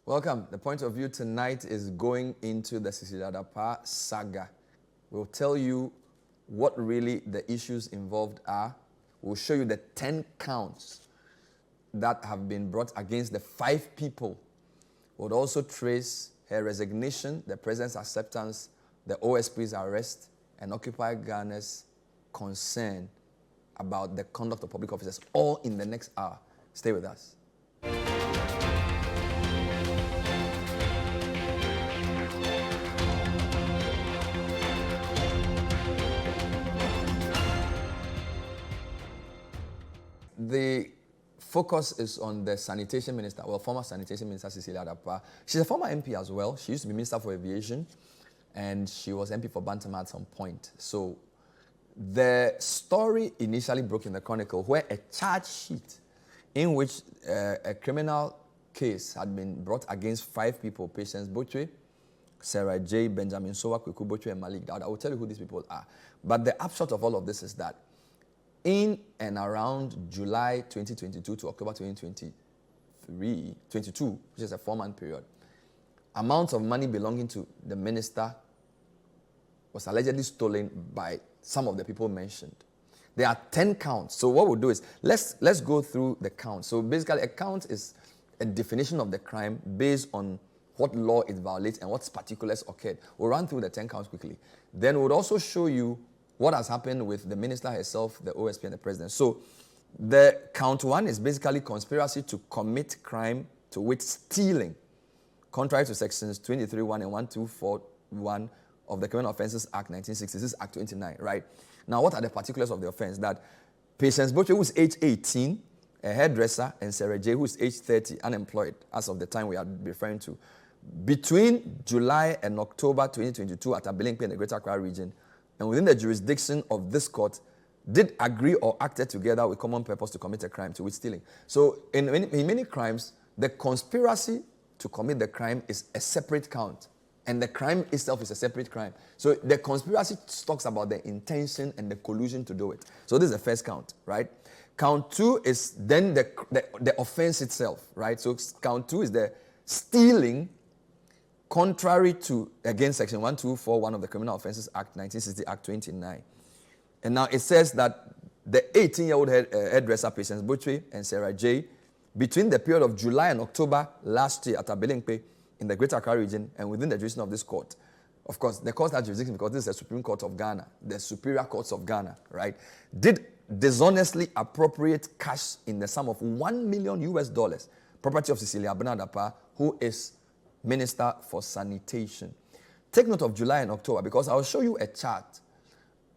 Welcome. The point of view tonight is going into the Cecilia Dapaah saga. We'll tell you what really the issues involved are. We'll show you the 10 counts that have been brought against the 5 people. We'll also trace her resignation, the president's acceptance, the OSP's arrest, and Occupy Ghana's concern about the conduct of public officers, all in the next hour. Stay with us. The focus is on the Sanitation Minister, former Sanitation Minister Cecilia Dapaah. She's a former MP as well. She used to be Minister for Aviation, and she was MP for Bantama at some point. So the story initially broke in the Chronicle, where a charge sheet in which a criminal case had been brought against 5 people, Patience Botwe, Sarah J., Benjamin Sowa, Kpebu, and Malik Dawda. I will tell you who these people are. But the upshot of all of this is that in and around July 2022 to October 2022, which is a 4-month period, amounts of money belonging to the minister was allegedly stolen by some of the people mentioned. There are 10 counts. So what we'll do is, let's go through the counts. So basically, a count is a definition of the crime based on what law it violates and what particulars occurred. We'll run through the 10 counts quickly. Then we'll also show you what has happened with the minister herself, the OSP, and the president. So the count 1 is basically conspiracy to commit crime, to wit, stealing, contrary to sections 23(1) and 1241 of the Criminal Offences Act 1966, Act 29, right? Now, what are the particulars of the offense? That Patience Botwe, who is age 18, a hairdresser, and Sarah J., who is age 30, unemployed, as of the time we are referring to, between July and October 2022 at Avle in the Greater Accra region, and within the jurisdiction of this court, did agree or acted together with common purpose to commit a crime, to wit, stealing. So in many crimes, the conspiracy to commit the crime is a separate count, and the crime itself is a separate crime. So the conspiracy talks about the intention and the collusion to do it. So this is the first count, right? Count 2 is then the offense itself, right? So count 2 is the stealing contrary to, again, section 1241 of the Criminal Offences Act 1960, Act 29. And now it says that the 18-year-old hairdresser, Patience Botwe, and Sarah J., between the period of July and October last year at Avle in the Greater Accra region and within the jurisdiction of this court, of course, the court has jurisdiction because this is the Supreme Court of Ghana, the Superior Courts of Ghana, right, did dishonestly appropriate cash in the sum of $1 million, property of Cecilia Abena Dapaah, who is Minister for Sanitation. Take note of July and October, because I'll show you a chart.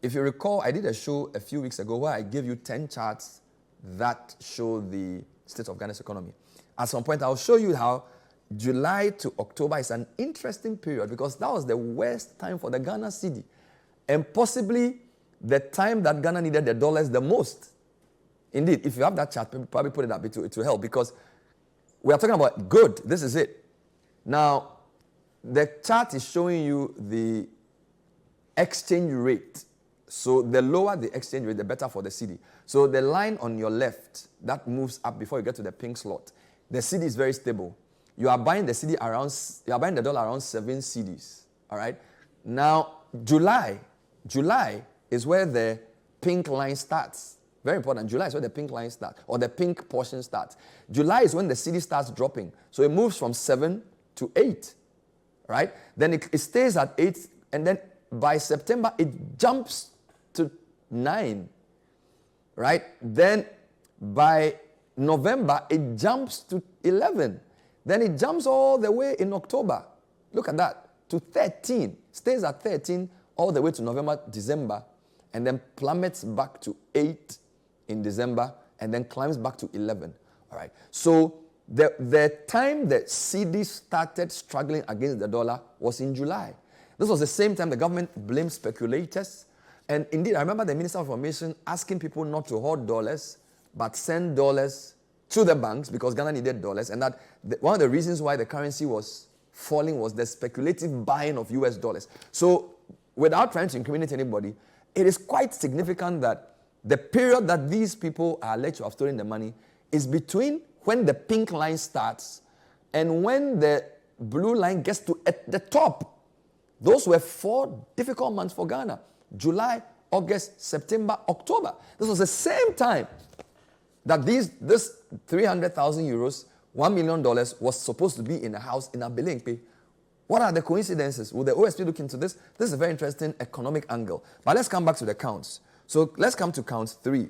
If you recall, I did a show a few weeks ago where I gave you 10 charts that show the state of Ghana's economy. At some point, I'll show you how July to October is an interesting period, because that was the worst time for the Ghana cedi, and possibly the time that Ghana needed the dollars the most. Indeed, if you have that chart, probably put it up, it will help, because we are talking about good. This is it. Now, the chart is showing you the exchange rate. So the lower the exchange rate, the better for the cedi. So the line on your left, that moves up before you get to the pink slot. The cedi is very stable. You are buying the cedi around, you are buying the dollar around 7 cedis. All right? Now, July is where the pink line starts. Very important. July is where the pink line starts, or the pink portion starts. July is when the cedi starts dropping. So it moves from 7 to 8, right? Then it stays at 8, and then by September, it jumps to 9, right? Then by November, it jumps to 11. Then it jumps all the way in October. Look at that, to 13. Stays at 13 all the way to November, December, and then plummets back to 8 in December, and then climbs back to 11, all right? So the time the cedi started struggling against the dollar was in July. This was the same time the government blamed speculators. And indeed, I remember the Minister of Information asking people not to hoard dollars, but send dollars to the banks because Ghana needed dollars. And that one of the reasons why the currency was falling was the speculative buying of US dollars. So without trying to incriminate anybody, it is quite significant that the period that these people are alleged to have stolen the money is between when the pink line starts And when the blue line gets to at the top, those were 4 difficult months for Ghana. July, August, September, October. This was the same time that this 300,000 euros, $1 million was supposed to be in a house in Abelenpe. What are the coincidences? Will the OSP look into this? This is a very interesting economic angle. But let's come back to the counts. So let's come to count 3.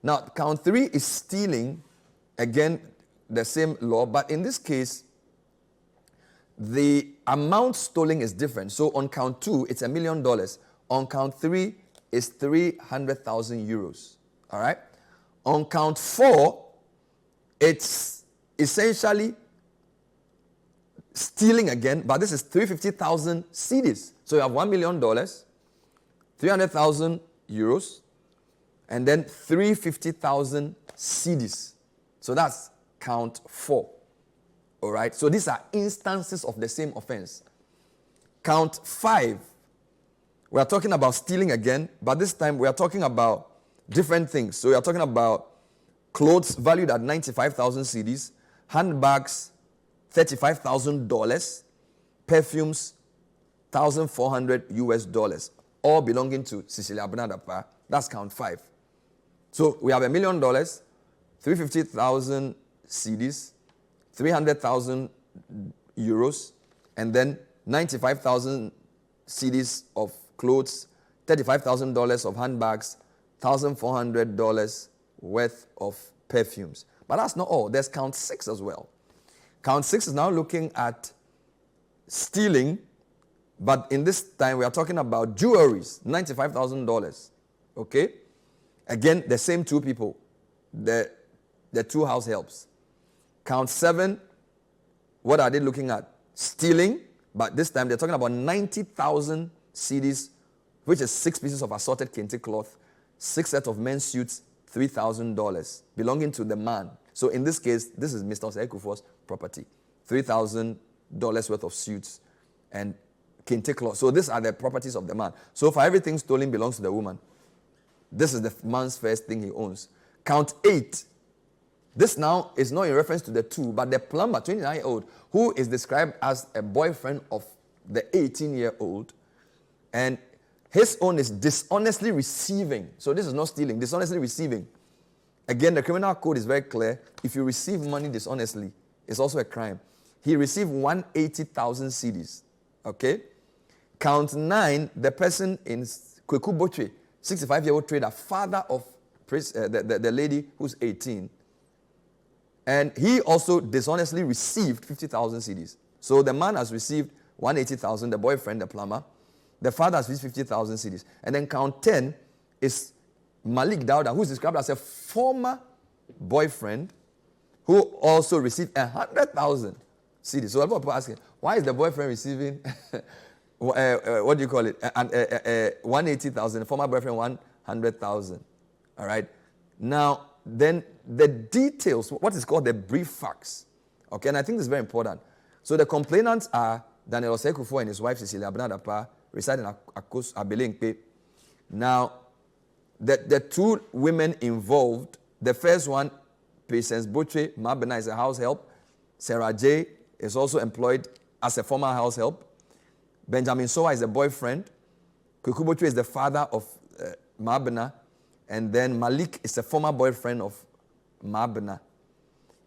Now, count 3 is stealing, again, the same law, but in this case, the amount stolen is different. So on count 2, it's $1 million. On count 3, it's 300,000 euros. All right? On count 4, it's essentially stealing again, but this is 350,000 cedis. So you have $1 million, 300,000 euros, and then 350,000 cedis. So that's count 4. All right? So these are instances of the same offense. Count 5, we are talking about stealing again, but this time we are talking about different things. So we are talking about clothes valued at 95,000 cedis, handbags, $35,000, perfumes, $1,400 all belonging to Cecilia Abena Dapaah. That's count 5. So we have $1 million, 350,000 cedis, 300,000 euros, and then 95,000 cedis of clothes, $35,000 of handbags, $1,400 worth of perfumes. But that's not all. There's count 6 as well. Count 6 is now looking at stealing, but in this time we are talking about jewelries, $95,000. Okay? Again, the same 2 people, the 2 house helps. Count 7, what are they looking at? Stealing, but this time they're talking about 90,000 cedis, which is 6 pieces of assorted kente cloth, 6 sets of men's suits, $3,000 belonging to the man. So in this case, this is Mr. Osei property. $3,000 worth of suits and kente cloth. So these are the properties of the man. So for everything stolen belongs to the woman. This is the man's first thing he owns. Count 8. This now is not in reference to the 2, but the plumber, 29-year-old, who is described as a boyfriend of the 18-year-old, and his own is dishonestly receiving. So this is not stealing, dishonestly receiving. Again, the criminal code is very clear. If you receive money dishonestly, it's also a crime. He received 180,000 cedis. Okay? Count 9, the person in Kpebu, 65-year-old trader, father of the lady who's 18. And he also dishonestly received 50,000 cedis. So the man has received 180,000, the boyfriend, the plumber. The father has received 50,000 cedis. And then count 10 is Malik Dauda, who is described as a former boyfriend who also received 100,000 cedis. So a lot of people asking, why is the boyfriend receiving, what do you call it, 180,000, the former boyfriend 100,000. All right? Now, then the details, what is called the brief facts. Okay, and I think this is very important. So the complainants are Daniel Osei and his wife Cecilia Abena Dapaah, residing in Abelenpe. Now, the 2 women involved, the first one, Patience Botre Mabena, is a house help. Sarah J. is also employed as a former house help. Benjamin Soa is the boyfriend. Kpebu Botre is the father of Mabena. And then Malik is a former boyfriend of Mabena.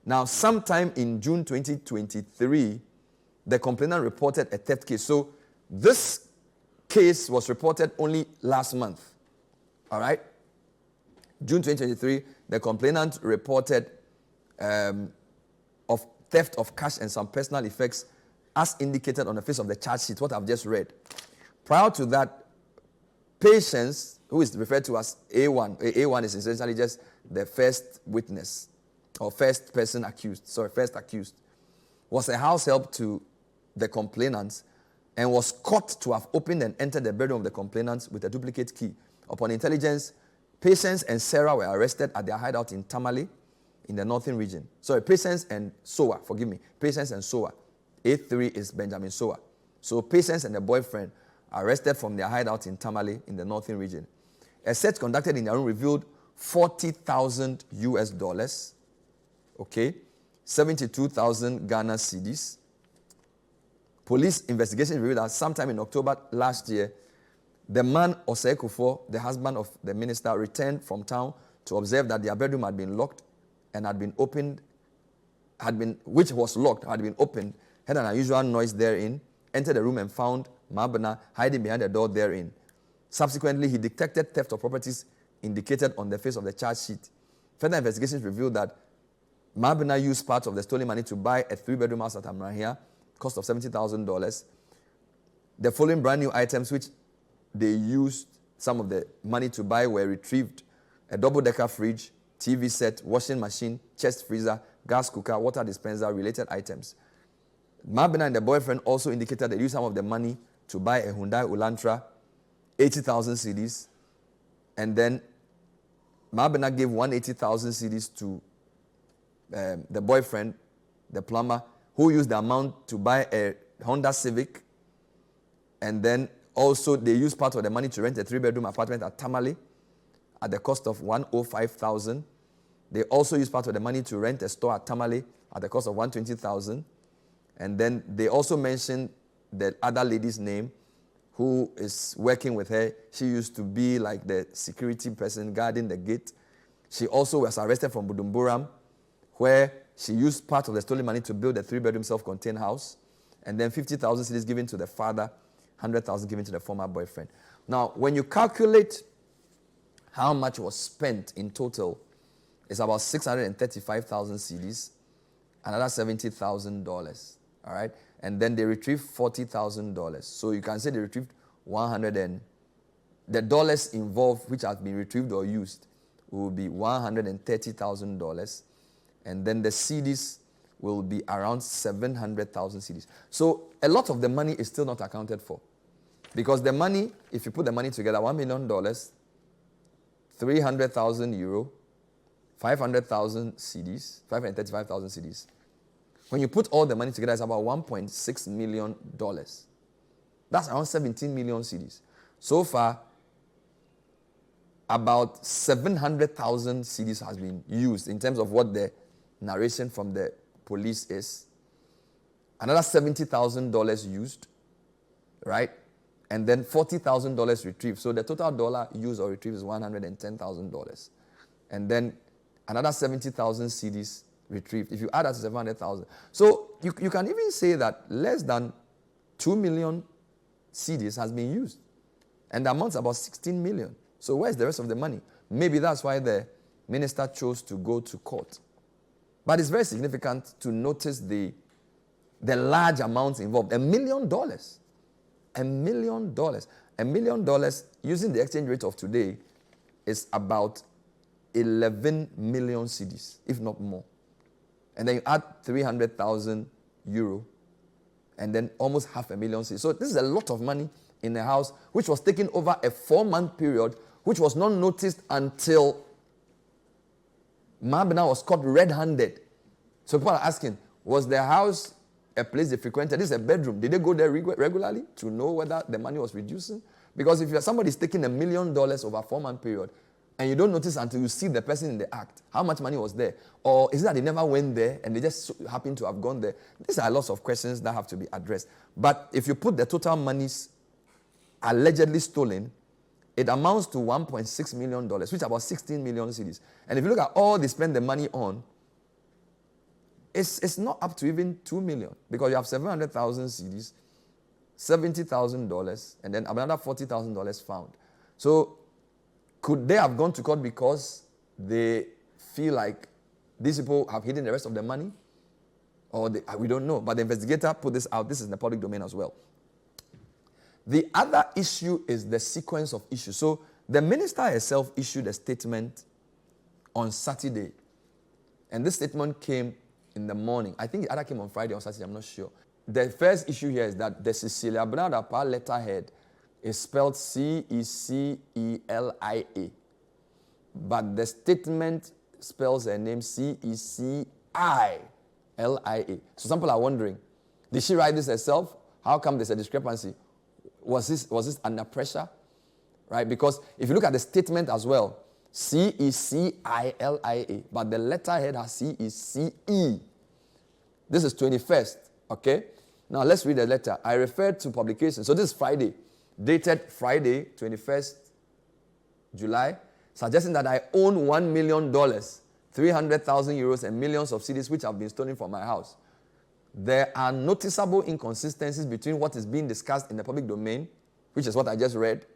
Now, sometime in June 2023, the complainant reported a theft case. So this case was reported only last month. All right? June 2023, the complainant reported of theft of cash and some personal effects as indicated on the face of the charge sheet, what I've just read. Prior to that, Patience, who is referred to as A1, A1 is essentially just the first witness or first person accused, first accused, was a house help to the complainants and was caught to have opened and entered the bedroom of the complainants with a duplicate key. Upon intelligence, Patience and Sarah were arrested at their hideout in Tamale in the northern region. Sorry, Patience and Soa, forgive me. Patience and Soa. A3 is Benjamin Soa. So Patience and the boyfriend arrested from their hideout in Tamale in the northern region. A search conducted in their room revealed $40,000. Okay. 72,000 Ghana cedis. Police investigation revealed that sometime in October last year, the man, Osei Kufuor, the husband of the minister, returned from town to observe that their bedroom had been locked and had been opened, which was locked, had been opened, heard an unusual noise therein, entered the room and found Abena hiding behind the door therein. Subsequently, he detected theft of properties indicated on the face of the charge sheet. Further investigations revealed that Abena used part of the stolen money to buy a 3-bedroom house at Amrahia, cost of $70,000. The following brand new items which they used some of the money to buy were retrieved: a double-decker fridge, TV set, washing machine, chest freezer, gas cooker, water dispenser, related items. Abena and the boyfriend also indicated they used some of the money to buy a Hyundai Elantra, 80,000 cedis, and then Abena gave 180,000 cedis to the boyfriend, the plumber, who used the amount to buy a Honda Civic, and then also they used part of the money to rent a 3-bedroom apartment at Tamale at the cost of 105,000. They also used part of the money to rent a store at Tamale at the cost of 120,000. And then they also mentioned the other lady's name who is working with her. She used to be like the security person guarding the gate. She also was arrested from Budumburam, where she used part of the stolen money to build a 3-bedroom self-contained house. And then 50,000 cedis given to the father, 100,000 given to the former boyfriend. Now, when you calculate how much was spent in total, it's about 635,000 cedis, another $70,000. All right? And then they retrieved $40,000. So you can say they retrieved the dollars involved which have been retrieved or used will be $130,000. And then the cedis will be around 700,000 cedis. So a lot of the money is still not accounted for. Because the money, if you put the money together, $1 million, 300,000 euro, 500,000 cedis, 535,000 cedis. When you put all the money together, it's about $1.6 million. That's around 17 million cedis. So far, about 700,000 cedis has been used in terms of what the narration from the police is. Another $70,000 used, right? And then $40,000 retrieved. So the total dollar used or retrieved is $110,000. And then another 70,000 cedis retrieved. If you add that to 700,000. So you can even say that less than 2 million cedis has been used. And the amount's about 16 million. So where's the rest of the money? Maybe that's why the minister chose to go to court. But it's very significant to notice the large amounts involved. $1 million. $1 million. $1 million, using the exchange rate of today, is about 11 million cedis, if not more. And then you add 300,000 euro, and then almost 500,000 cedis. So this is a lot of money in a house which was taken over a 4-month period, which was not noticed until Abena was caught red-handed. So people are asking, was the house a place they frequented? This is a bedroom. Did they go there regularly to know whether the money was reducing? Because if somebody's taking $1 million over a 4-month period, and you don't notice until you see the person in the act, how much money was there? Or is it that they never went there and they just happen to have gone there? These are lots of questions that have to be addressed. But if you put the total monies allegedly stolen, it amounts to $1.6 million, which is about 16 million cedis. And if you look at all they spend the money on, it's not up to even 2 million, because you have 700,000 cedis, $70,000, and then another $40,000 found. So could they have gone to court because they feel like these people have hidden the rest of the money? Or we don't know. But the investigator put this out. This is in the public domain as well. The other issue is the sequence of issues. So the minister herself issued a statement on Saturday. And this statement came in the morning. I think the other came on Friday or Saturday, I'm not sure. The first issue here is that the Cecilia Abena Dapaah letterhead is spelled Cecilia. But the statement spells her name Cecilia. So some people are wondering, did she write this herself? How come there's a discrepancy? Was this under pressure? Right? Because if you look at the statement as well, Cecilia, but the letterhead has CECE. This is 21st, okay? Now let's read the letter. I referred to publication. So this is Friday, dated Friday, 21st July, suggesting that I own $1 million, 300,000 euros, and millions of cedis which have been stolen from my house. There are noticeable inconsistencies between what is being discussed in the public domain, which is what I just read,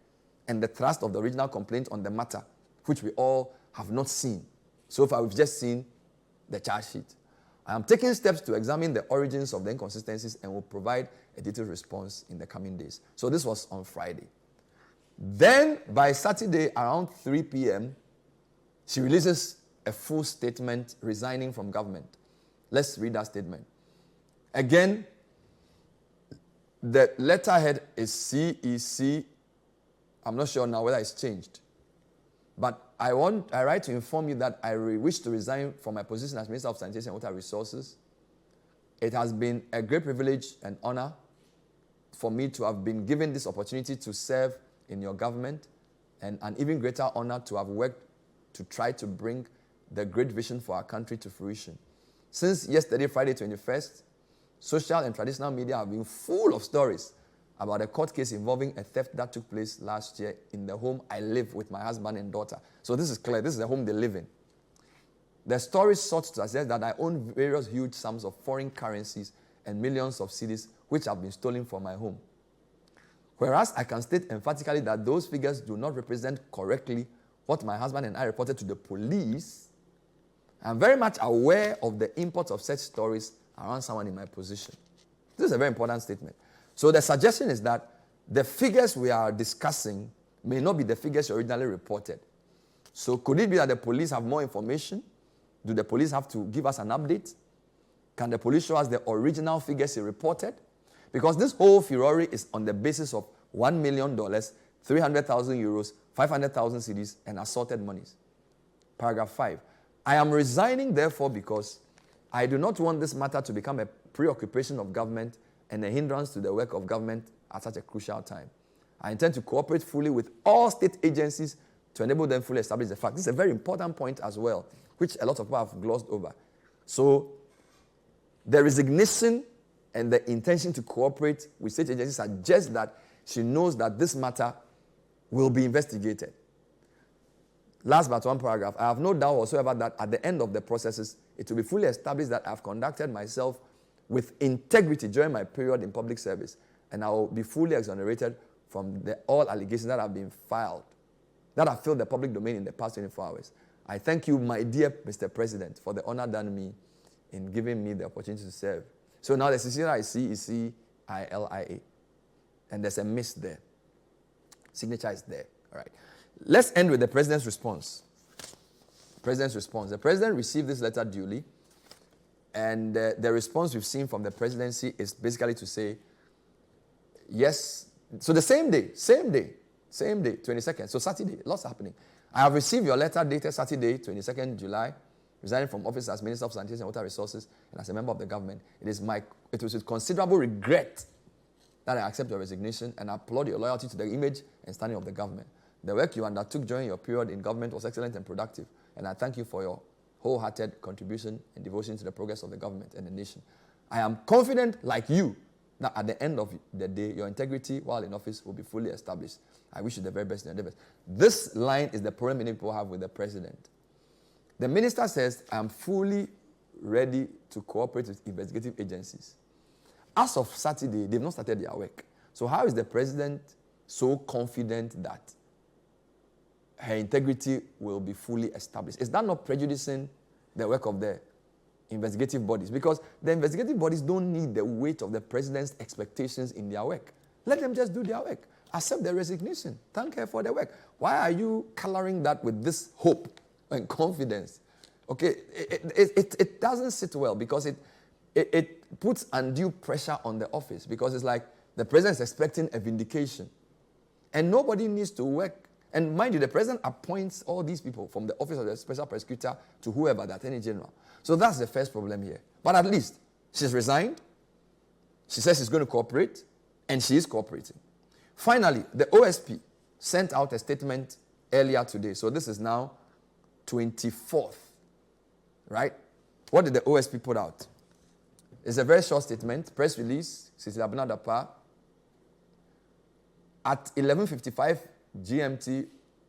and the thrust of the original complaint on the matter, which we all have not seen. So far, we've just seen the charge sheet. I am taking steps to examine the origins of the inconsistencies and will provide a detailed response in the coming days. So this was on Friday. Then, by Saturday, around 3 p.m., she releases a full statement resigning from government. Let's read that statement. Again, the letterhead is CEC. I'm not sure now whether it's changed. But I write to inform you that I wish to resign from my position as Minister of Sanitation and Water Resources. It has been a great privilege and honor for me to have been given this opportunity to serve in your government, and an even greater honor to have worked to try to bring the great vision for our country to fruition. Since yesterday, Friday 21st, social and traditional media have been full of stories about a court case involving a theft that took place last year in the home I live with my husband and daughter. So this is clear. This is the home they live in. The stories sought to suggest that I own various huge sums of foreign currencies and millions of cedis which have been stolen from my home. Whereas I can state emphatically that those figures do not represent correctly what my husband and I reported to the police, I'm very much aware of the import of such stories around someone in my position. This is a very important statement. So the suggestion is that the figures we are discussing may not be the figures you originally reported. So could it be that the police have more information? Do the police have to give us an update? Can the police show us the original figures he reported? Because this whole furore is on the basis of $1 million, 300,000 euros, 500,000 cedis, and assorted monies. Paragraph 5. I am resigning, therefore, because I do not want this matter to become a preoccupation of government and a hindrance to the work of government at such a crucial time. I intend to cooperate fully with all state agencies to enable them fully establish the fact. This is a very important point as well, which a lot of people have glossed over. So the resignation and the intention to cooperate with state agencies suggests that she knows that this matter will be investigated. Last but one paragraph, I have no doubt whatsoever that at the end of the processes, it will be fully established that I have conducted myself with integrity during my period in public service, and I will be fully exonerated from all allegations that have been filed, that have filled the public domain in the past 24 hours. I thank you, my dear Mr. President, for the honor done me in giving me the opportunity to serve. So now the Cecilia I see is C-I-L-I-A. And there's a miss there. Signature is there. All right. Let's end with the President's response. President's response. The President received this letter duly. And the response we've seen from the Presidency is basically to say, yes. So the same day, 22nd. So Saturday, lots happening. I have received your letter dated Saturday, 22nd July, resigning from office as Minister of Sanitation and Water Resources and as a member of the government. It was with considerable regret that I accept your resignation and applaud your loyalty to the image and standing of the government. The work you undertook during your period in government was excellent and productive, and I thank you for your wholehearted contribution and devotion to the progress of the government and the nation. I am confident, like you, that at the end of the day, your integrity while in office will be fully established. I wish you the very best in your endeavors. This line is the problem many people have with the president. The minister says, I am fully ready to cooperate with investigative agencies. As of Saturday, they've not started their work. So how is the president so confident that her integrity will be fully established? Is that not prejudicing the work of the investigative bodies? Because the investigative bodies don't need the weight of the president's expectations in their work. Let them just do their work. Accept their resignation. Thank her for the work. Why are you coloring that with this hope and confidence? Okay, it doesn't sit well because it puts undue pressure on the office, because it's like the president is expecting a vindication. And nobody needs to work. And mind you, the president appoints all these people from the office of the special prosecutor to whoever, the attorney general. So that's the first problem here. But at least she's resigned. She says she's going to cooperate, and she is cooperating. Finally, the OSP sent out a statement earlier today. So this is now 24th, right? What did the OSP put out? It's a very short statement. Press release, Cecilia Abena Dapaah. At 11:55 GMT,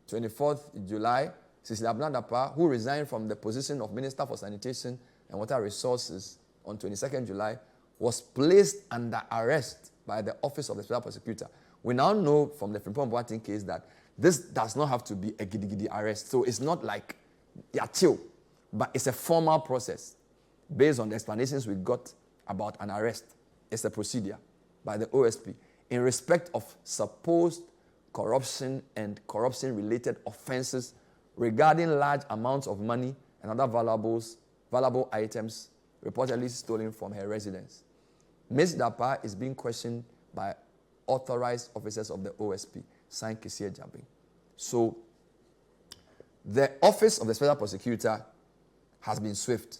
24th July, Cecilia Abena Dapaah, who resigned from the position of Minister for Sanitation and Water Resources on 22nd July, was placed under arrest by the Office of the Special Prosecutor. We now know from the Frimpong Boateng case that this does not have to be a giddy arrest. So it's not like you're chill, but it's a formal process based on the explanations we got about an arrest. It's a procedure by the OSP in respect of supposed corruption and corruption-related offenses regarding large amounts of money and other valuable items reportedly stolen from her residence. Ms. Dapaah is being questioned by authorized officers of the OSP, signed Cecilia Dapaah. So, the Office of the Special Prosecutor has been swift.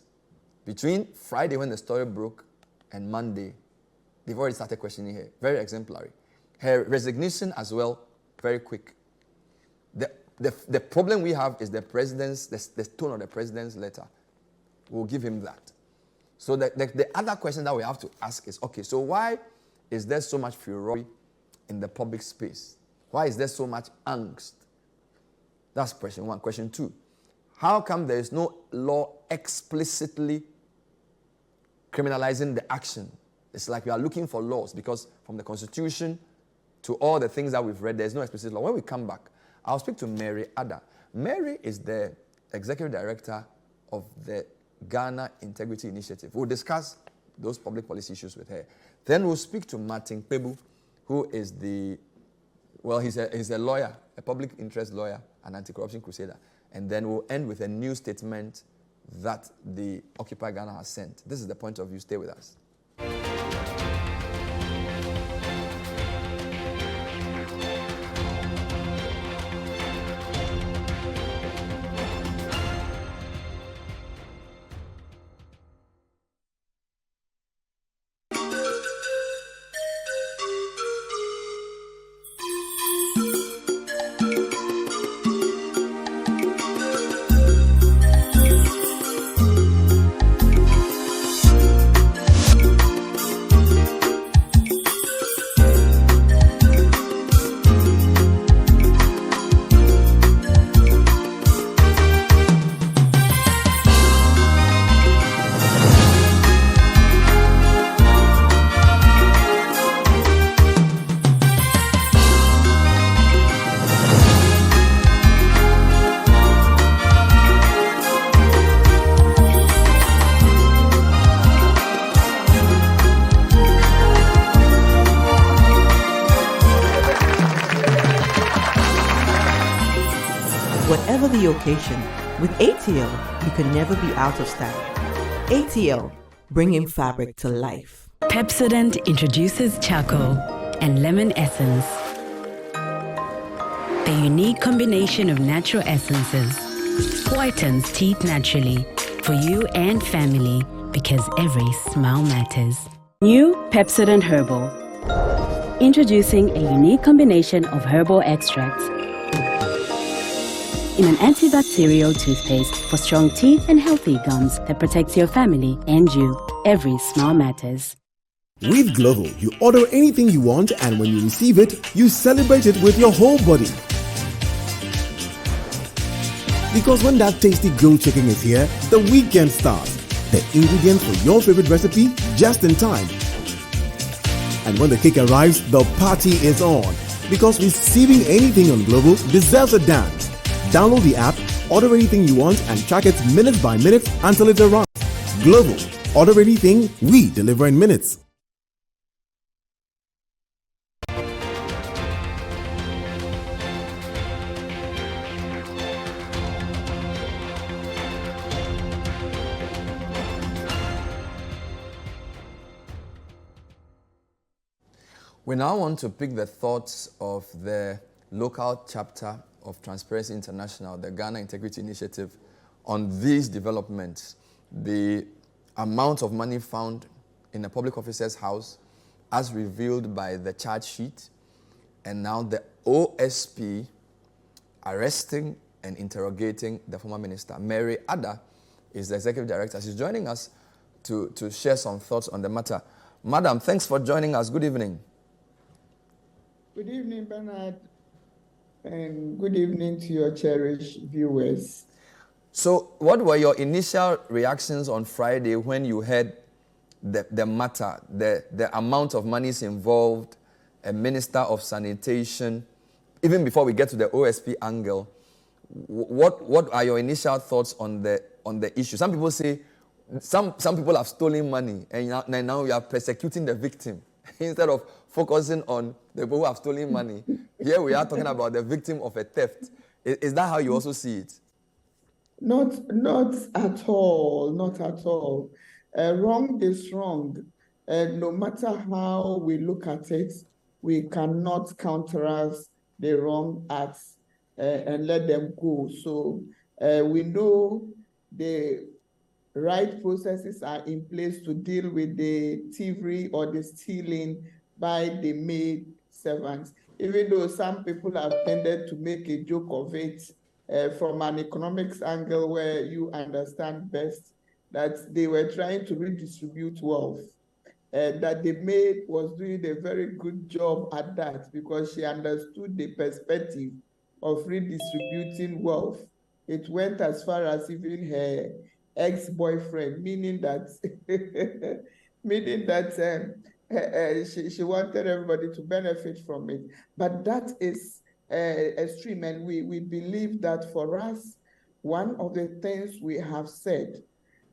Between Friday when the story broke and Monday, they've already started questioning her. Very exemplary. Her resignation as well, very quick. The problem we have is the tone of the president's letter. We'll give him that. So the other question that we have to ask is, okay, so why is there so much furor in the public space? Why is there so much angst? That's question one. Question two, how come there is no law explicitly criminalizing the action? It's like we are looking for laws because from the Constitution to all the things that we've read, there's no explicit law. When we come back, I'll speak to Mary Addah. Mary is the executive director of the Ghana Integrity Initiative. We'll discuss those public policy issues with her. Then we'll speak to Martin Kpebu, who is he's a lawyer, a public interest lawyer, an anti-corruption crusader. And then we'll end with a new statement that the Occupy Ghana has sent. This is the point of view. Stay with us. Whatever the occasion, with ATL, you can never be out of style. ATL, bringing fabric to life. Pepsodent introduces charcoal and lemon essence. The unique combination of natural essences whitens teeth naturally for you and family because every smile matters. New Pepsodent Herbal. Introducing a unique combination of herbal extracts in an antibacterial toothpaste for strong teeth and healthy gums that protects your family and you. Every smile matters. With Global, you order anything you want, and when you receive it, you celebrate it with your whole body. Because when that tasty grilled chicken is here, the weekend starts. The ingredients for your favorite recipe just in time. And when the cake arrives, the party is on. Because receiving anything on Global deserves a dance. Download the app, order anything you want, and track it minute by minute until it arrives. Global. Order anything, we deliver in minutes. We now want to pick the thoughts of the local chapter of Transparency International, the Ghana Integrity Initiative, on these developments. The amount of money found in a public officer's house as revealed by the charge sheet, and now the OSP arresting and interrogating the former minister. Mary Addah is the executive director. She's joining us to share some thoughts on the matter. Madam, thanks for joining us. Good evening. Good evening, Bernard, and good evening to your cherished viewers. So, what were your initial reactions on Friday when you heard the matter, the amount of monies involved, a minister of sanitation, even before we get to the OSP angle? What are your initial thoughts on the issue? Some people say some people have stolen money, and now you are persecuting the victim instead of focusing on the people who have stolen money. Here we are talking about the victim of a theft. Is that how you also see it? Not at all, not at all. Wrong is wrong. No matter how we look at it, we cannot counteract the wrong acts and let them go. So we know the right processes are in place to deal with the thievery or the stealing by the maid servants, even though some people have tended to make a joke of it from an economics angle where you understand best that they were trying to redistribute wealth. That the maid was doing a very good job at that because she understood the perspective of redistributing wealth. It went as far as even her ex-boyfriend, meaning that she wanted everybody to benefit from it. But that is extreme, and we believe that for us, one of the things we have said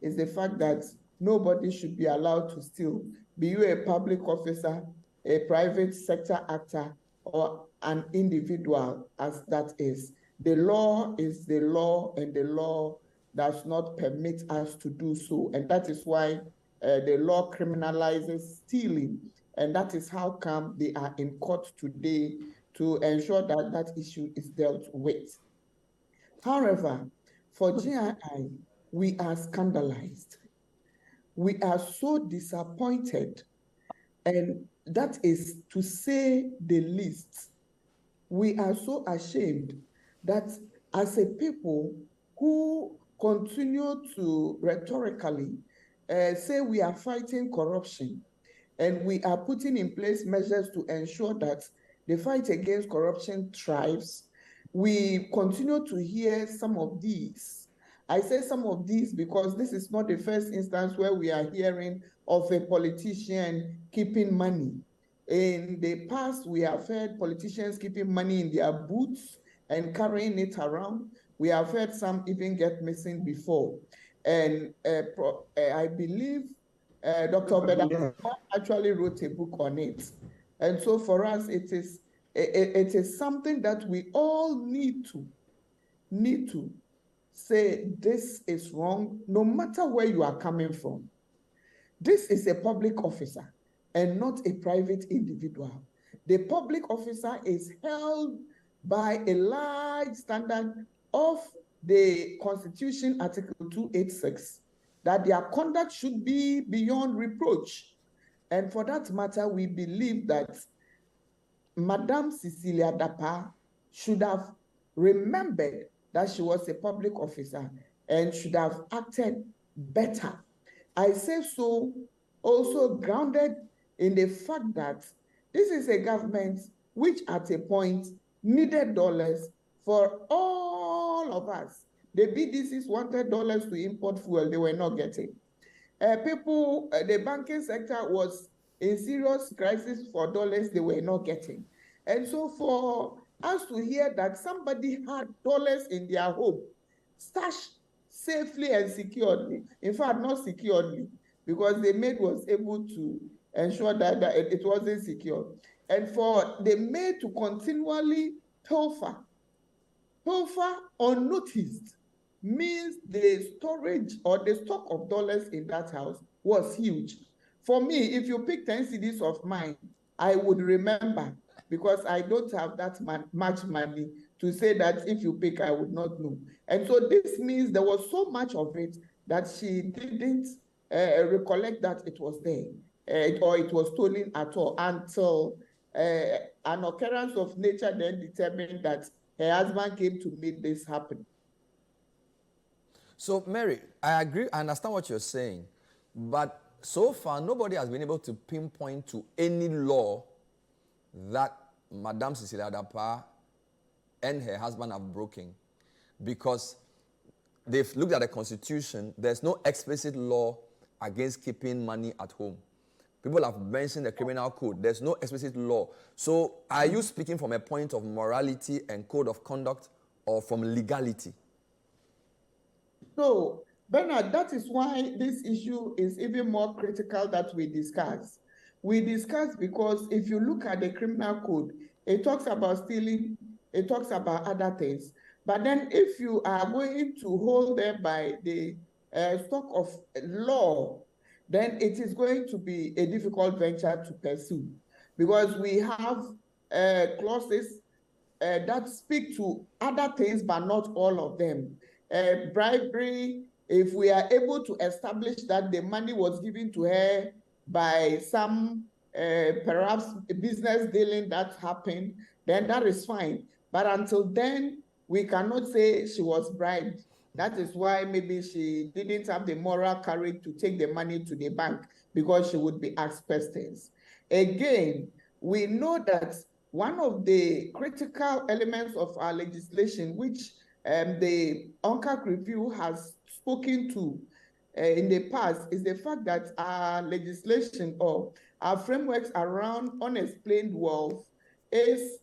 is the fact that nobody should be allowed to steal, be you a public officer, a private sector actor, or an individual, as that is. The law is the law, and the law does not permit us to do so. And that is why the law criminalizes stealing. And that is how come they are in court today to ensure that that issue is dealt with. However, for GII, we are scandalized. We are so disappointed, and that is to say the least. We are so ashamed that as a people who continue to rhetorically say we are fighting corruption, and we are putting in place measures to ensure that the fight against corruption thrives, we continue to hear some of these. I say some of these because this is not the first instance where we are hearing of a politician keeping money. In the past, we have heard politicians keeping money in their boots and carrying it around. We have heard some even get missing before. And I believe Dr. Abena Dapaah actually wrote a book on it. And so for us, it is something that we all need to say this is wrong, no matter where you are coming from. This is a public officer and not a private individual. The public officer is held by a large standard of the Constitution, Article 286, that their conduct should be beyond reproach. And for that matter, we believe that Madam Cecilia Dapaah should have remembered that she was a public officer and should have acted better. I say so also grounded in the fact that this is a government which at a point needed dollars for all of us. The BDCs wanted dollars to import fuel, they were not getting. The banking sector was in serious crisis for dollars, they were not getting. And so for us to hear that somebody had dollars in their home, stashed safely and securely, in fact, not securely, because the maid was able to ensure that it wasn't secure. And for the maid to continually pilfer unnoticed means the storage or the stock of dollars in that house was huge. For me, if you pick 10 cedis of mine, I would remember, because I don't have that much money to say that if you pick, I would not know. And so this means there was so much of it that she didn't recollect that it was there or it was stolen at all until an occurrence of nature then determined that her husband came to make this happen. So, Mary, I agree. I understand what you're saying. But so far, nobody has been able to pinpoint to any law that Madame Cecilia Dapaah and her husband have broken, because they've looked at the Constitution. There's no explicit law against keeping money at home. People have mentioned the criminal code. There's no explicit law. So are you speaking from a point of morality and code of conduct, or from legality? So, Bernard, that is why this issue is even more critical that we discuss. We discuss because if you look at the criminal code, it talks about stealing, it talks about other things. But then if you are going to hold them by the stock of law, then it is going to be a difficult venture to pursue, because we have clauses that speak to other things, but not all of them. Bribery, if we are able to establish that the money was given to her by some perhaps business dealing that happened, then that is fine. But until then, we cannot say she was bribed. That is why maybe she didn't have the moral courage to take the money to the bank, because she would be asked questions. Again, we know that one of the critical elements of our legislation, which the UNCAC review has spoken to in the past, is the fact that our legislation or our frameworks around unexplained wealth is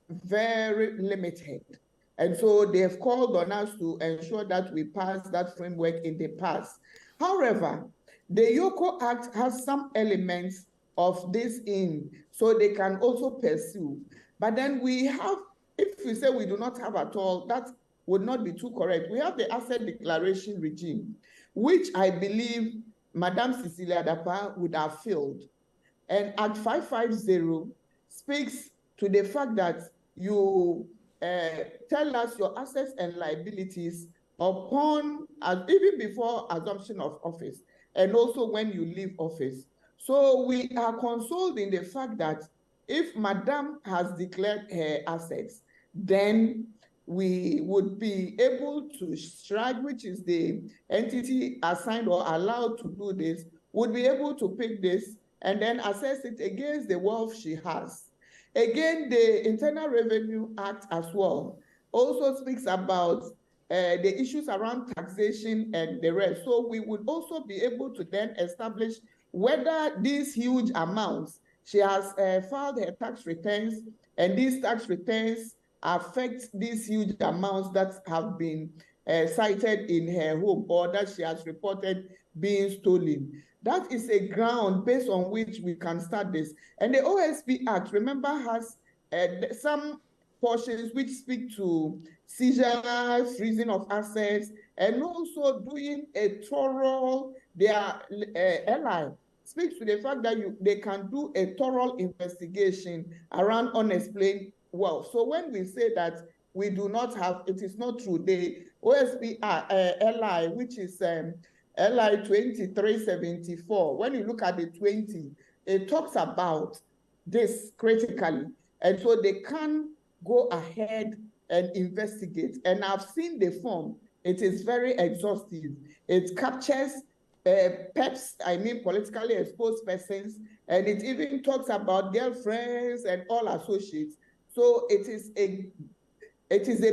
very limited. And so they have called on us to ensure that we pass that framework in the past. However, the YOCO Act has some elements of this in, so they can also pursue. But then we have, if we say we do not have at all, that would not be too correct. We have the asset declaration regime, which I believe Madame Cecilia Dapaah would have filled. And Act 550 speaks to the fact that you tell us your assets and liabilities upon, even before assumption of office, and also when you leave office. So we are consoled in the fact that if Madame has declared her assets, then we would be able to SHRAG, which is the entity assigned or allowed to do this, would be able to pick this and then assess it against the wealth she has. Again, the Internal Revenue Act as well also speaks about the issues around taxation and the rest. So we would also be able to then establish whether these huge amounts, she has filed her tax returns, and these tax returns affect these huge amounts that have been cited in her home, or that she has reported being stolen. That is a ground based on which we can start this. And the OSP Act, remember, has some portions which speak to seizure, freezing of assets, and also doing a thorough, their ally speaks to the fact that they can do a thorough investigation around unexplained wealth. So when we say that we do not have, it is not true. The OSP LI, which is LI 2374, when you look at the 20, it talks about this critically. And so they can go ahead and investigate. And I've seen the form. It is very exhaustive. It captures PEPs, I mean politically exposed persons, and it even talks about girlfriends and all associates. So it is a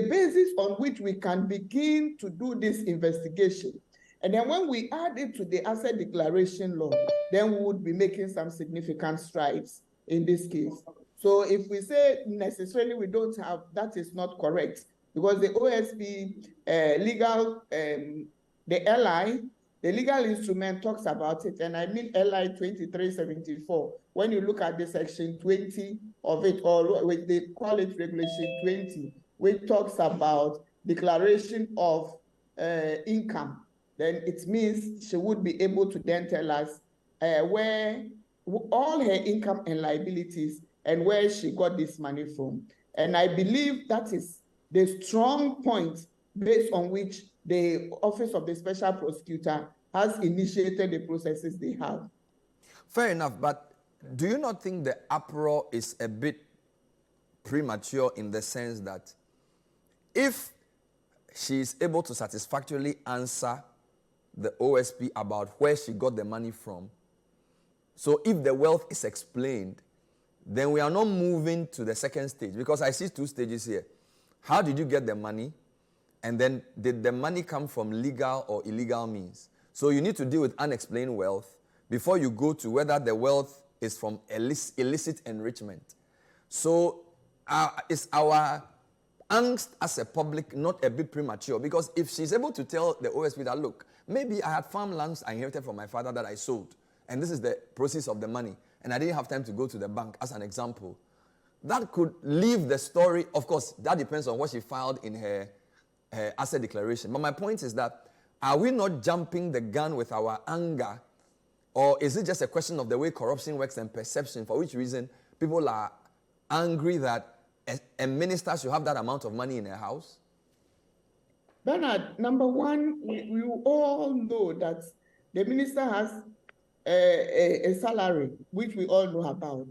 basis on which we can begin to do this investigation. And then when we add it to the asset declaration law, then we would be making some significant strides in this case. So if we say necessarily we don't have, that is not correct, because the OSP legal, the LI, the legal instrument talks about it, and I mean LI 2374. When you look at the section 20 of it, or they call it regulation 20, which talks about declaration of income, then it means she would be able to then tell us where all her income and liabilities and where she got this money from. And I believe that is the strong point based on which the Office of the Special Prosecutor has initiated the processes they have. Fair enough, but do you not think the uproar is a bit premature, in the sense that if she is able to satisfactorily answer the OSP about where she got the money from. So if the wealth is explained, then we are not moving to the second stage, because I see two stages here. How did you get the money? And then did the money come from legal or illegal means? So you need to deal with unexplained wealth before you go to whether the wealth is from illicit enrichment. So is our angst as a public not a bit premature? Because if she's able to tell the OSP that, look, maybe I had farmlands I inherited from my father that I sold, and this is the proceeds of the money, and I didn't have time to go to the bank, as an example, that could leave the story. Of course, that depends on what she filed in her asset declaration. But my point is that, are we not jumping the gun with our anger, or is it just a question of the way corruption works and perception, for which reason people are angry that a minister should have that amount of money in her house? Bernard, number one, we all know that the minister has a salary, which we all know about.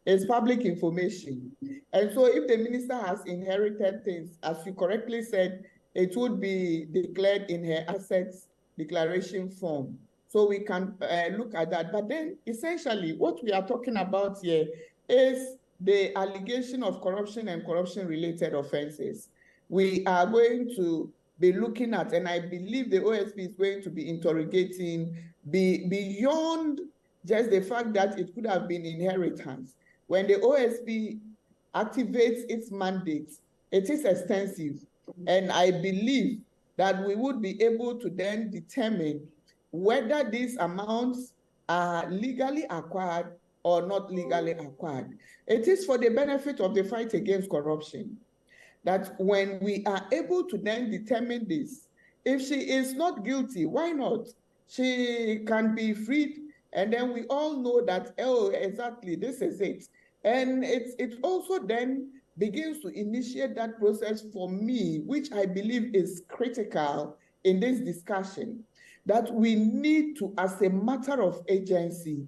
It's public information. And so if the minister has inherited things, as you correctly said, it would be declared in her assets declaration form. So we can look at that. But then essentially what we are talking about here is the allegation of corruption and corruption-related offenses. We are going to be looking at, and I believe the OSP is going to be interrogating beyond just the fact that it could have been inheritance. When the OSP activates its mandate, it is extensive. And I believe that we would be able to then determine whether these amounts are legally acquired or not legally acquired. It is for the benefit of the fight against corruption that when we are able to then determine this, if she is not guilty, why not? She can be freed, and then we all know that, oh, exactly, this is it. And it also then begins to initiate that process for me, which I believe is critical in this discussion, that we need to, as a matter of agency,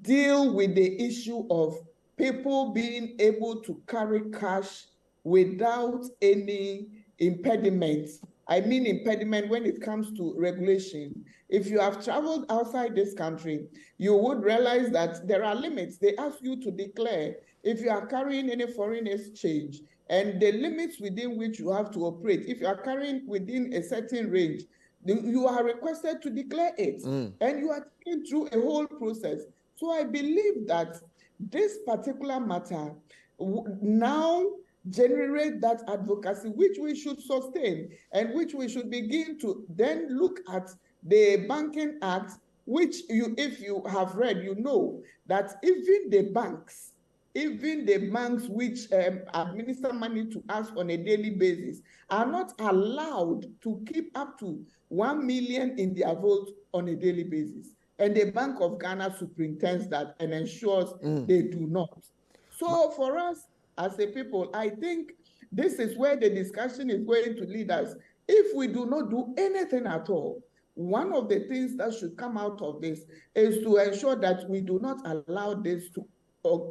deal with the issue of people being able to carry cash without any impediment. I mean impediment when it comes to regulation. If you have traveled outside this country, you would realize that there are limits. They ask you to declare if you are carrying any foreign exchange and the limits within which you have to operate. If you are carrying within a certain range, you are requested to declare it, and you are taken through a whole process. So I believe that this particular matter now generate that advocacy, which we should sustain, and which we should begin to then look at the Banking Act, which if you have read, you know that even the banks which administer money to us on a daily basis are not allowed to keep up to 1 million in their vault on a daily basis. And the Bank of Ghana superintends that and ensures they do not. So for us as a people, I think this is where the discussion is going to lead us. If we do not do anything at all, one of the things that should come out of this is to ensure that we do not allow this to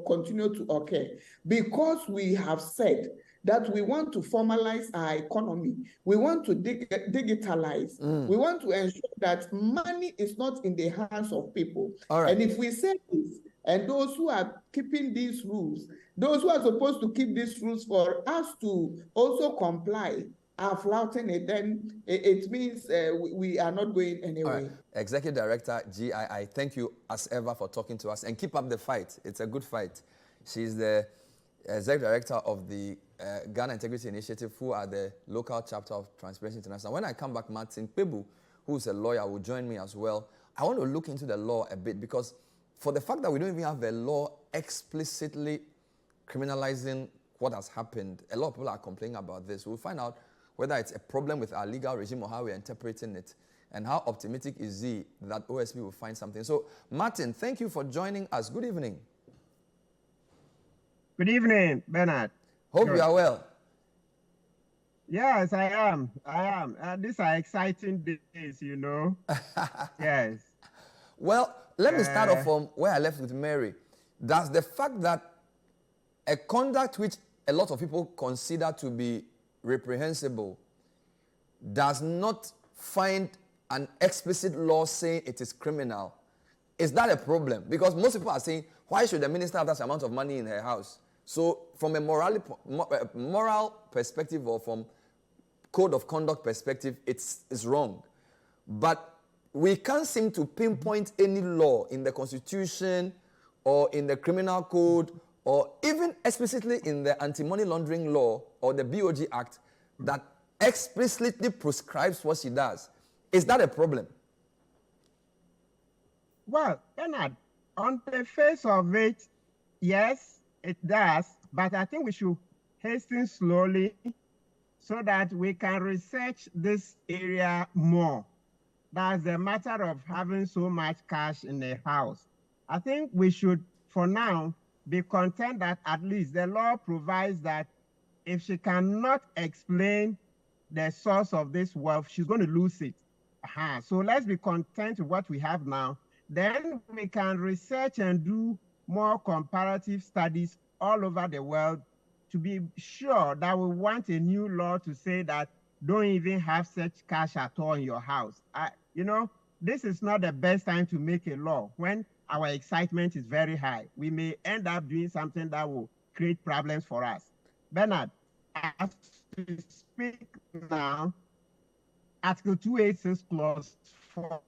continue to occur, because we have said that we want to formalize our economy. We want to digitalize. We want to ensure that money is not in the hands of people. All right. And if we say this, and those who are keeping these rules, those who are supposed to keep these rules for us to also comply, are flouting it, then it means we are not going anywhere. All right. Executive Director GII, thank you as ever for talking to us, and keep up the fight. It's a good fight. She's the Executive Director of the Ghana Integrity Initiative, who are the local chapter of Transparency International. When I come back, Martin Kpebu, who's a lawyer, will join me as well. I want to look into the law a bit, because for the fact that we don't even have a law explicitly criminalizing what has happened, a lot of people are complaining about this. We'll find out whether it's a problem with our legal regime or how we're interpreting it, and how optimistic is he that OSP will find something. So, Martin, thank you for joining us. Good evening. Good evening, Bernard. Hope you are well. Yes, I am. These are exciting days, you know. Yes. Well, let me start off from where I left with Mary. Does the fact that a conduct which a lot of people consider to be reprehensible does not find an explicit law saying it is criminal, is that a problem? Because most people are saying, why should the minister have that amount of money in her house? So from a moral perspective or from code of conduct perspective, it's wrong. But we can't seem to pinpoint any law in the Constitution or in the criminal code or even explicitly in the anti-money laundering law or the BOG Act that explicitly prescribes what she does. Is that a problem? Well, Bernard, on the face of it, yes, it does. But I think we should hasten slowly so that we can research this area more. That's a matter of having so much cash in the house. I think we should, for now, be content that at least the law provides that if she cannot explain the source of this wealth, she's going to lose it. So let's be content with what we have now. Then we can research and do more comparative studies all over the world to be sure that we want a new law to say that don't even have such cash at all in your house. This is not the best time to make a law when our excitement is very high. We may end up doing something that will create problems for us. Bernard, as we speak now, Article 286 Clause 4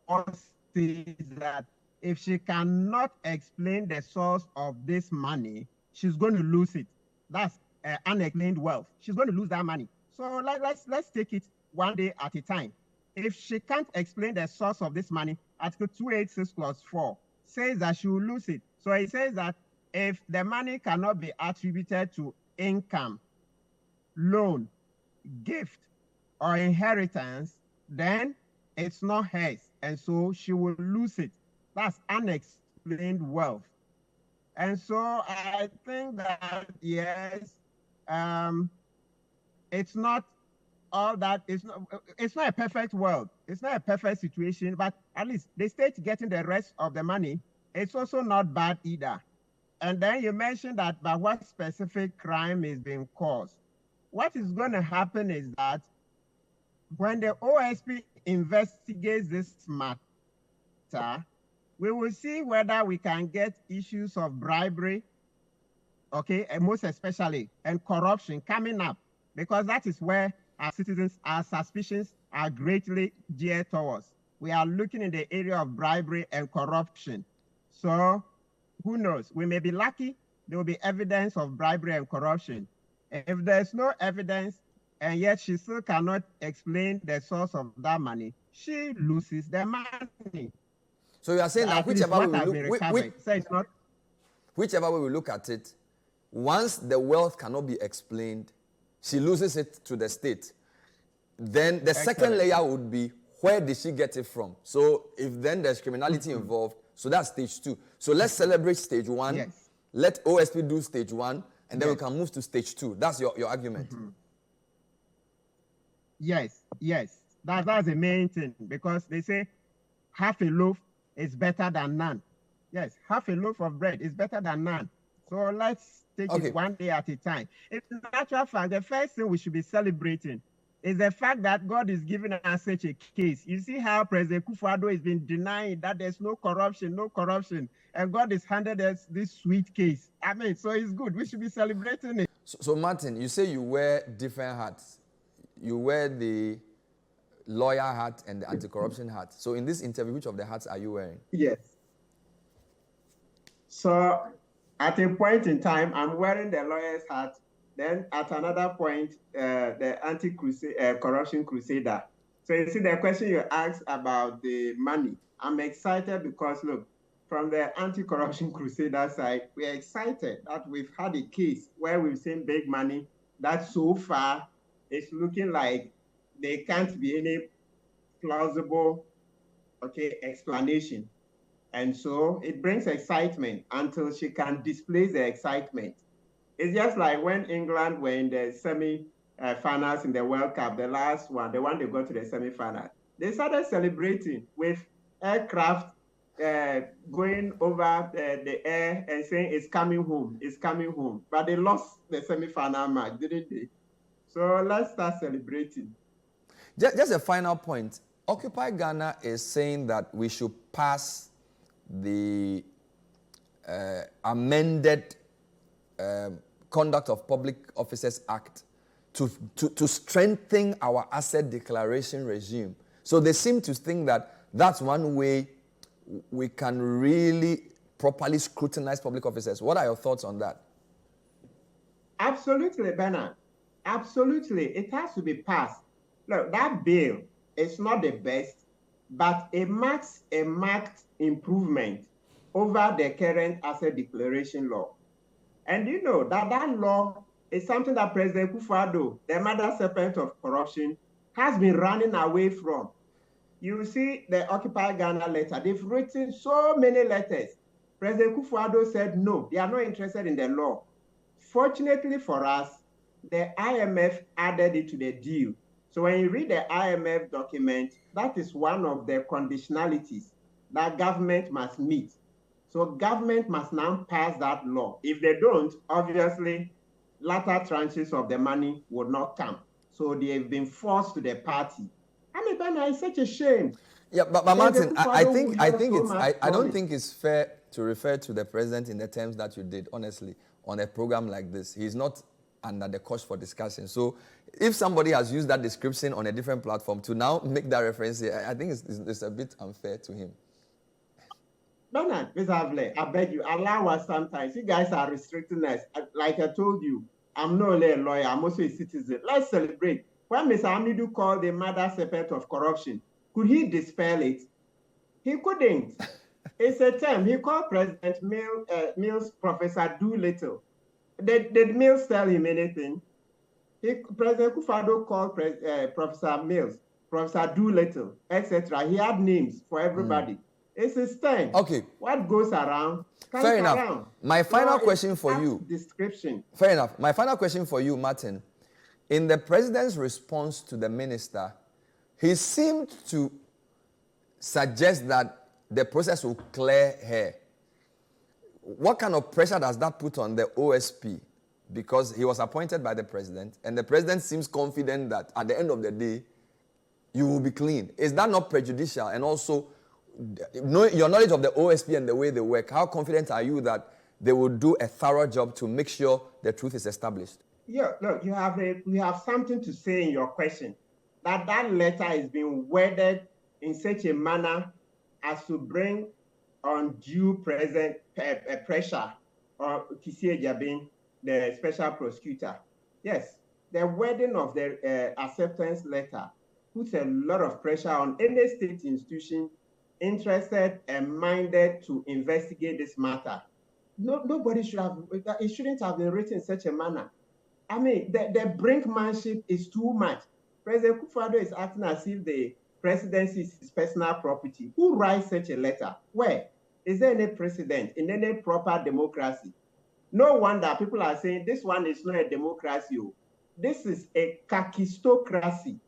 says that if she cannot explain the source of this money, she's going to lose it. That's unexplained wealth. She's going to lose that money. So let's take it one day at a time. If she can't explain the source of this money, Article 286 Clause 4 says that she will lose it. So it says that if the money cannot be attributed to income, loan, gift, or inheritance, then it's not hers, and so she will lose it. That's unexplained wealth. And so I think that, yes, it's not all that, it's not a perfect world. It's not a perfect situation, but at least the state getting the rest of the money, it's also not bad either. And then you mentioned that by what specific crime is being caused. What is going to happen is that when the OSP investigates this matter, we will see whether we can get issues of bribery, okay, and most especially, and corruption coming up, because that is where our citizens, our suspicions are greatly geared towards. We are looking in the area of bribery and corruption. So who knows? We may be lucky, there will be evidence of bribery and corruption. If there's no evidence, and yet she still cannot explain the source of that money, she loses the money. So you are saying that whichever way we look at it, once the wealth cannot be explained, she loses it to the state. Then the second layer would be, where did she get it from? So if then there's criminality involved, so that's stage 2. So let's celebrate stage 1. Yes. Let OSP do stage 1, and then we can move to stage 2. That's your argument. Yes. That's the main thing, because they say half a loaf is better than none. Yes, half a loaf of bread is better than none. So let's take it one day at a time. In actual fact, the first thing we should be celebrating is the fact that God is giving us such a case. You see how President Kufuor has been denying that there's no corruption, and God has handed us this sweet case. I mean, so it's good. We should be celebrating it. So Martin, you say you wear different hats. You wear the lawyer hat and the anti-corruption hat. So in this interview, which of the hats are you wearing? Yes. So at a point in time, I'm wearing the lawyer's hat. Then at another point, the anti-corruption crusader. So you see the question you asked about the money. I'm excited because, look, from the anti-corruption crusader side, we're excited that we've had a case where we've seen big money that so far it's looking like there can't be any plausible, explanation. And so it brings excitement until she can display the excitement. It's just like when England were in the semi-finals in the World Cup, the last one, the one they got to the semi-final. They started celebrating with aircraft going over the air and saying, it's coming home. But they lost the semi-final match, didn't they? So let's start celebrating. Just a final point. Occupy Ghana is saying that we should pass the amended Conduct of Public Officers Act to strengthen our asset declaration regime. So they seem to think that that's one way we can really properly scrutinize public officers. What are your thoughts on that? Absolutely, Bernard. Absolutely. It has to be passed. Look, that bill is not the best, but it marks a marked improvement over the current asset declaration law. And you know that law is something that President Akufo-Addo, the mother serpent of corruption, has been running away from. You see the Occupy Ghana letter. They've written so many letters. President Akufo-Addo said no, they are not interested in the law. Fortunately for us, the IMF added it to the deal. So when you read the IMF document, that is one of the conditionalities that government must meet. So government must now pass that law. If they don't, obviously, latter tranches of the money will not come. So they have been forced to the party. I mean, Bernard, it's such a shame. Yeah, but Martin, I don't think it's fair to refer to the president in the terms that you did, honestly, on a program like this. He's not under the cost for discussion. So if somebody has used that description on a different platform to now make that reference here, I think it's a bit unfair to him. Bernard, Ms. Avle, I beg you, allow us sometimes. You guys are restricting us. Like I told you, I'm not only a lawyer, I'm also a citizen. Let's celebrate. When Mr. Amidu called the mother serpent of corruption, could he dispel it? He couldn't. It's a term. He called President Mills Professor Doolittle. Did Mills tell him anything? President Akufo-Addo called Professor Mills, Professor Doolittle, etc. He had names for everybody. It's his turn. Okay. What goes around comes Fair enough. around. My final question for you. Description. Fair enough. My final question for you, Martin. In the president's response to the minister, he seemed to suggest that the process will clear her. What kind of pressure does that put on the OSP? Because he was appointed by the president, and the president seems confident that at the end of the day, you will be clean. Is that not prejudicial? And also, your knowledge of the OSP and the way they work, how confident are you that they will do a thorough job to make sure the truth is established? Yeah, look, you have something to say in your question. That letter is being worded in such a manner as to bring undue pressure on Cecilia Dapaah, the special prosecutor. Yes, the wording of the acceptance letter puts a lot of pressure on any state institution interested and minded to investigate this matter. Nobody should have, it shouldn't have been written in such a manner. I mean, the brinkmanship is too much. President Akufo-Addo is acting as if the presidency is his personal property. Who writes such a letter? Where? Is there any precedent in any proper democracy? No wonder people are saying this one is not a democracy. This is a kakistocracy.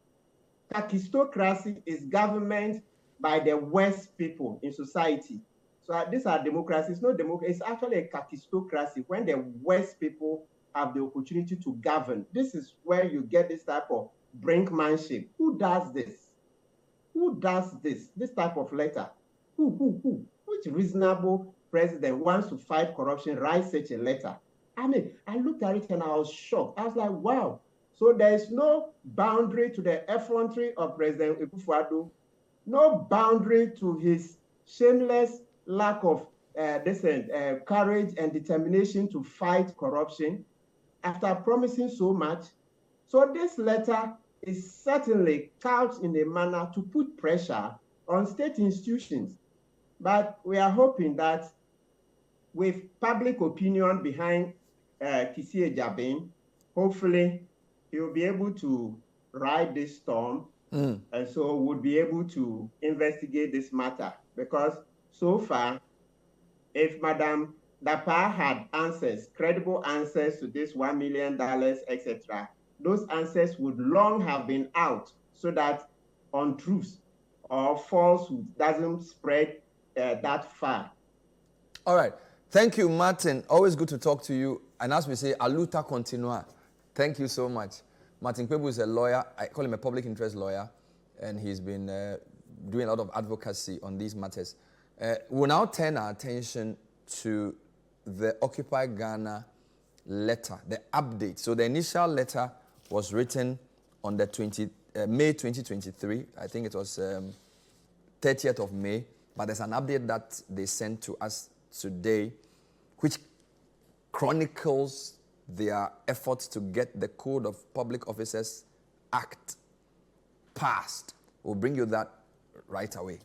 Kakistocracy is government by the worst people in society. So these are democracies. No democracy. It's actually a kakistocracy when the worst people have the opportunity to govern. This is where you get this type of brinkmanship. Who does this? Who does this? This type of letter? Who? Which reasonable president wants to fight corruption writes such a letter? I mean, I looked at it and I was shocked. I was like, wow. So there is no boundary to the effrontery of President Akufo-Addo, no boundary to his shameless lack of courage and determination to fight corruption after promising so much. So this letter is certainly couched in a manner to put pressure on state institutions. But we are hoping that with public opinion behind Cecilia Dapaah, hopefully he will be able to ride this storm and so would be able to investigate this matter. Because so far, if Madam Dapaah had answers, credible answers to this $1 million, etc., those answers would long have been out so that untruths or falsehood doesn't spread that far. All right. Thank you, Martin. Always good to talk to you. And as we say, aluta continua. Thank you so much. Martin Kpebu is a lawyer. I call him a public interest lawyer. and he's been doing a lot of advocacy on these matters. We'll now turn our attention to the Occupy Ghana letter, the update. So the initial letter was written on the May 2023. I think it was 30th of May. But there's an update that they sent to us today, which chronicles their efforts to get the Code of Public Officers Act passed. We'll bring you that right away.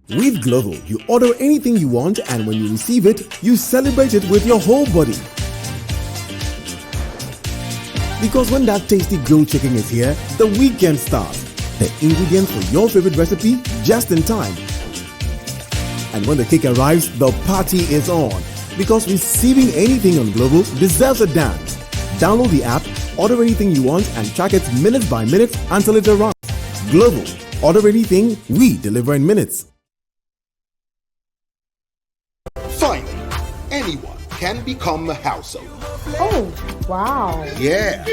With Global, you order anything you want, and when you receive it, you celebrate it with your whole body. Because when that tasty grilled chicken is here, the weekend starts. The ingredients for your favorite recipe just in time. And when the cake arrives, the party is on. Because receiving anything on Global deserves a dance. Download the app, order anything you want, and track it minute by minute until it arrives. Global. Order anything, we deliver in minutes. Finally, anyone can become a household. Oh, wow. Yeah.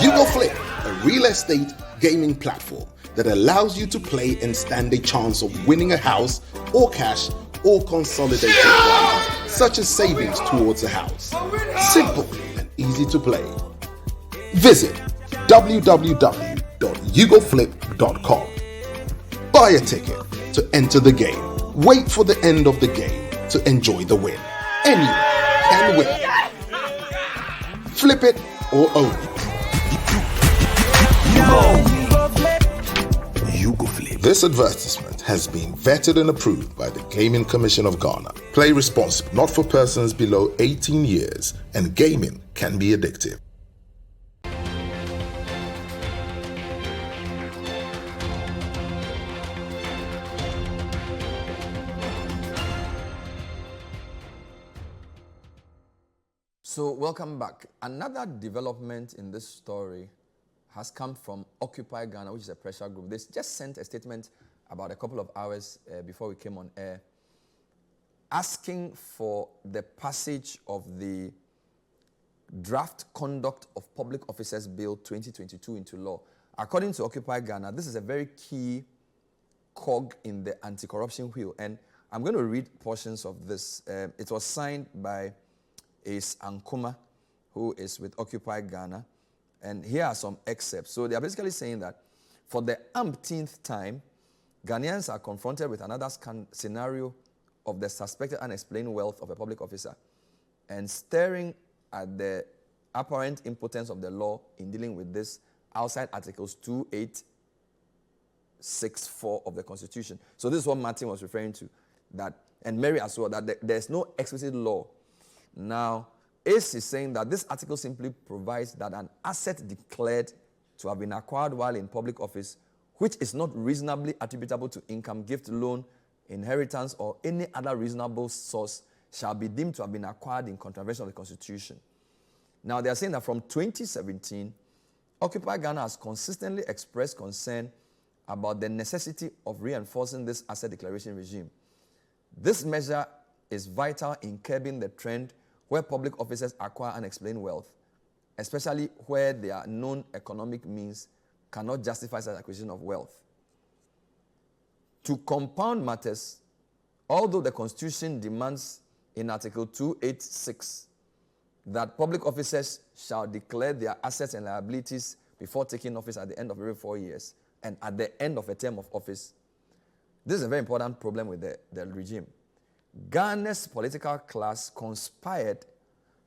You Go Flip, a real estate gaming platform that allows you to play and stand a chance of winning a house or cash or consolidated prizes, such as savings towards a house. Simple and easy to play. Visit www.yougoflip.com. Buy a ticket to enter the game. Wait for the end of the game to enjoy the win. Anyone can win. Flip it or own it. You Go Flip. This advertisement has been vetted and approved by the Gaming Commission of Ghana. Play responsibly, not for persons below 18 years, and gaming can be addictive. So welcome back. Another development in this story has come from Occupy Ghana, which is a pressure group. They just sent a statement about a couple of hours before we came on air, asking for the passage of the Draft Conduct of Public Officers Bill 2022 into law. According to Occupy Ghana, this is a very key cog in the anti-corruption wheel. And I'm going to read portions of this. It was signed by Ace Ankuma, who is with Occupy Ghana. And here are some excerpts. So they are basically saying that for the umpteenth time, Ghanaians are confronted with another scenario of the suspected unexplained wealth of a public officer, and staring at the apparent impotence of the law in dealing with this outside Articles 2864 of the Constitution. So this is what Martin was referring to, that, and Mary as well, that there's no explicit law. Now, Ace is saying that this article simply provides that an asset declared to have been acquired while in public office, which is not reasonably attributable to income, gift, loan, inheritance, or any other reasonable source, shall be deemed to have been acquired in contravention of the Constitution. Now, they are saying that from 2017, Occupy Ghana has consistently expressed concern about the necessity of reinforcing this asset declaration regime. This measure is vital in curbing the trend where public officers acquire unexplained wealth, especially where their known economic means cannot justify such acquisition of wealth. To compound matters, although the Constitution demands in Article 286 that public officers shall declare their assets and liabilities before taking office at the end of every 4 years and at the end of a term of office, this is a very important problem with the regime. Ghana's political class conspired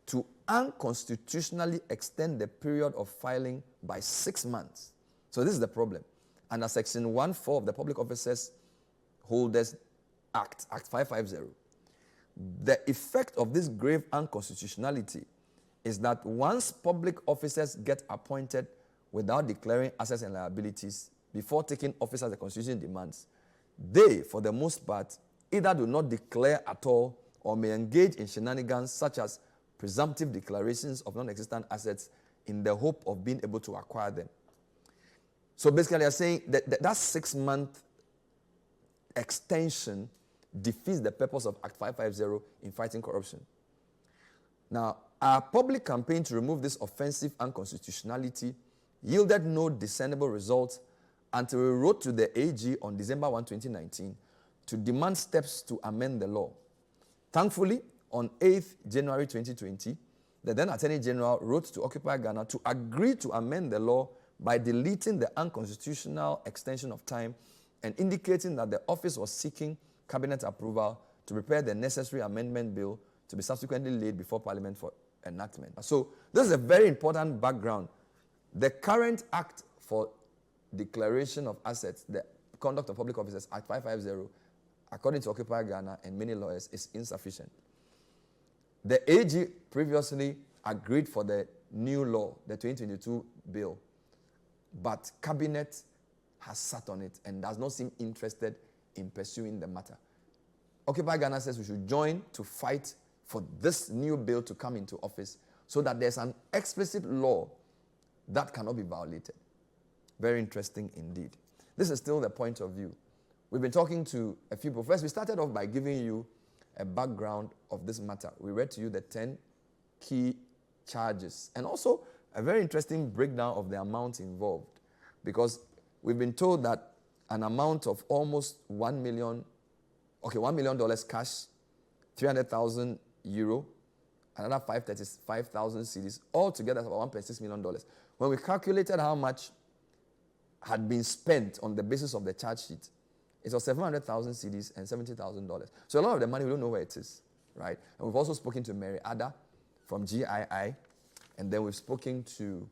to unconstitutionally extend the period of filing by 6 months. So this is the problem. Under Section 1.4 of the Public Officers Holders Act, Act 550. The effect of this grave unconstitutionality is that once public officers get appointed without declaring assets and liabilities before taking office as the Constitution demands, they, for the most part, either do not declare at all or may engage in shenanigans such as presumptive declarations of non-existent assets in the hope of being able to acquire them. So basically, they're saying that 6-month extension defeats the purpose of Act 550 in fighting corruption. Now, our public campaign to remove this offensive unconstitutionality yielded no discernible results until we wrote to the AG on December 1, 2019 to demand steps to amend the law. Thankfully, on 8th January 2020, the then Attorney General wrote to Occupy Ghana to agree to amend the law by deleting the unconstitutional extension of time and indicating that the office was seeking Cabinet approval to prepare the necessary amendment bill to be subsequently laid before Parliament for enactment. So this is a very important background. The current Act for Declaration of Assets, the Conduct of Public Officers, Act 550, according to Occupy Ghana and many lawyers, is insufficient. The AG previously agreed for the new law, the 2022 bill, but Cabinet has sat on it and does not seem interested in pursuing the matter. Occupy Ghana says we should join to fight for this new bill to come into office so that there's an explicit law that cannot be violated. Very interesting indeed. This is still the point of view. We've been talking to a few people. First, we started off by giving you a background of this matter. We read to you the 10 key charges and also a very interesting breakdown of the amount involved, because we've been told that an amount of almost $1 million cash, 300,000 euro, another 535,000 cedis, altogether about $1.6 million. When we calculated how much had been spent on the basis of the charge sheet, it was 700,000 cedis and $70,000. So a lot of the money, we don't know where it is, right? And we've also spoken to Mary Addah from GII, and then we've spoken to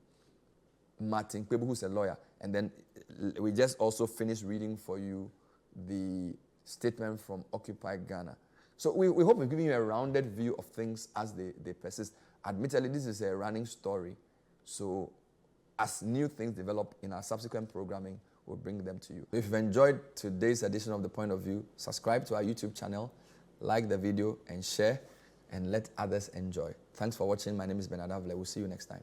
Martin Kpebu, who's a lawyer, and then we just also finished reading for you the statement from Occupy Ghana. So we hope we've given you a rounded view of things as they persist. Admittedly, this is a running story, so as new things develop in our subsequent programming, we'll bring them to you. If you've enjoyed today's edition of The Point of View, subscribe to our YouTube channel, like the video, and share, and let others enjoy. Thanks for watching. My name is Avle. We'll see you next time.